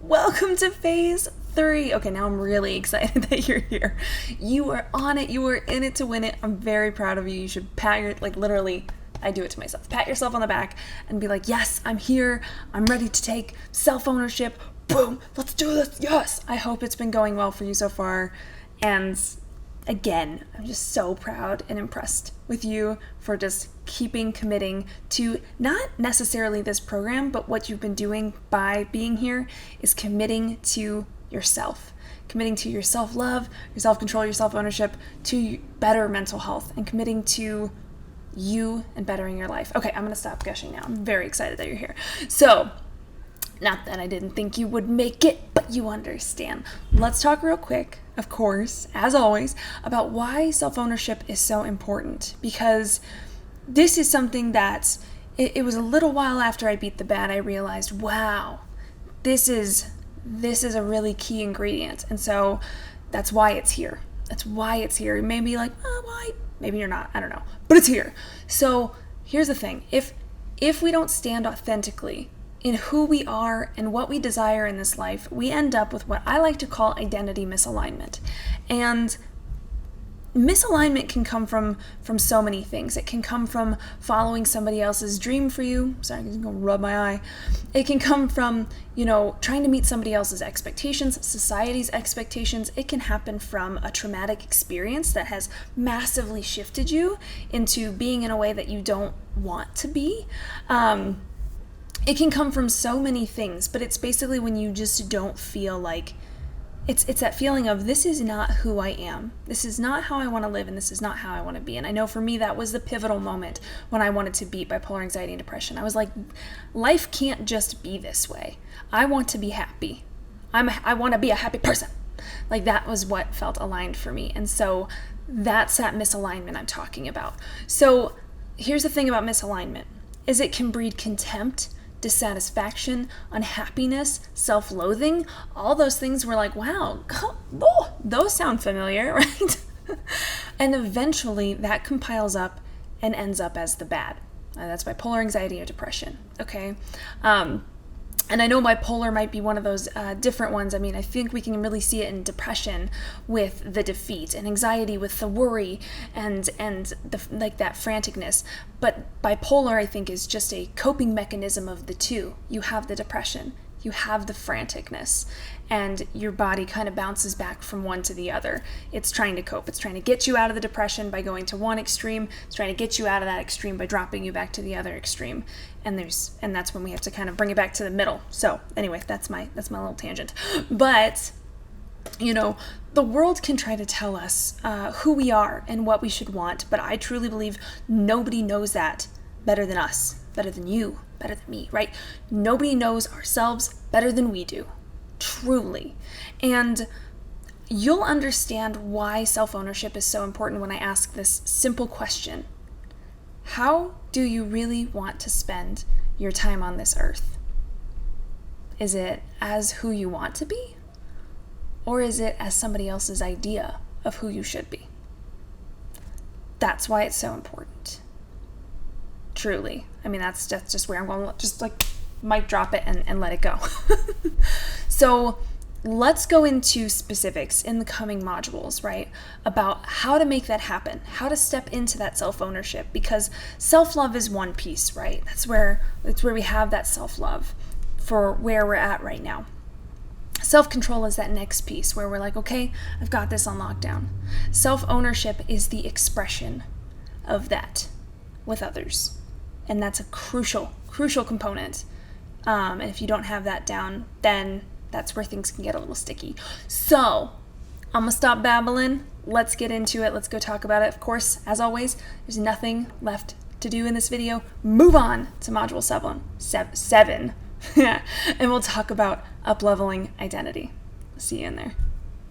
Welcome to phase 3. Okay, now I'm really excited that you're here. You are on it. You are in it to win it. I'm very proud of you. You should literally, I do it to myself. Pat yourself on the back and be like, yes, I'm here. I'm ready to take self-ownership. Boom, let's do this. Yes. I hope it's been going well for you so far. And again, I'm just so proud and impressed with you for just committing to not necessarily this program, but what you've been doing by being here is committing to yourself, committing to your self-love, your self-control, your self-ownership, to better mental health, and committing to you and bettering your life. Okay, I'm going to stop gushing now. I'm very excited that you're here. So, not that I didn't think you would make it, but you understand. Let's talk real quick, of course, as always, about why self-ownership is so important. Because this is something that, it was a little while after I beat the B.A.D, I realized, wow, this is a really key ingredient. And so that's why it's here. That's why it's here. You may be like, oh, why? Maybe you're not. I don't know. But it's here. So here's the thing. If we don't stand authentically in who we are and what we desire in this life, we end up with what I like to call identity misalignment. And misalignment can come from so many things. It can come from following somebody else's dream for you. Sorry, I'm gonna rub my eye. It can come from, trying to meet somebody else's expectations, society's expectations. It can happen from a traumatic experience that has massively shifted you into being in a way that you don't want to be. It can come from so many things, but it's basically when you just don't feel like it's that feeling of, this is not who I am. This is not how I want to live, and this is not how I want to be. And I know for me, that was the pivotal moment when I wanted to beat bipolar anxiety and depression. I was like, life can't just be this way. I want to be happy. I want to be a happy person. Like, that was what felt aligned for me. And so that's that misalignment I'm talking about. So here's the thing about misalignment, is it can breed contempt, dissatisfaction, unhappiness, self-loathing. All those things were like, wow, those sound familiar, right? And eventually that compiles up and ends up as the B.A.D. That's bipolar anxiety or depression, okay? And I know bipolar might be one of those different ones. I mean, I think we can really see it in depression with the defeat, and anxiety with the worry and that franticness. But bipolar, I think, is just a coping mechanism of the two. You have the depression, you have the franticness, and your body kind of bounces back from one to the other. It's trying to cope. It's trying to get you out of the depression by going to one extreme. It's trying to get you out of that extreme by dropping you back to the other extreme. And that's when we have to kind of bring it back to the middle. So anyway, that's my little tangent. But the world can try to tell us who we are and what we should want, but I truly believe nobody knows that better than us, better than you, better than me, right? Nobody knows ourselves better than we do, truly. And you'll understand why self-ownership is so important when I ask this simple question. How do you really want to spend your time on this earth? Is it as who you want to be? Or is it as somebody else's idea of who you should be? That's why it's so important. Truly. I mean, that's just where I'm going to just like mic drop it and let it go. So let's go into specifics in the coming modules, right? About how to make that happen, how to step into that self-ownership, because self-love is one piece, right? That's where we have that self-love for where we're at right now. Self-control is that next piece where we're like, okay, I've got this on lockdown. Self-ownership is the expression of that with others. And that's a crucial component. And if you don't have that down, then that's where things can get a little sticky. So I'm going to stop babbling. Let's get into it. Let's go talk about it. Of course, as always, there's nothing left to do in this video. Move on to module 7. And we'll talk about up-leveling identity. See you in there.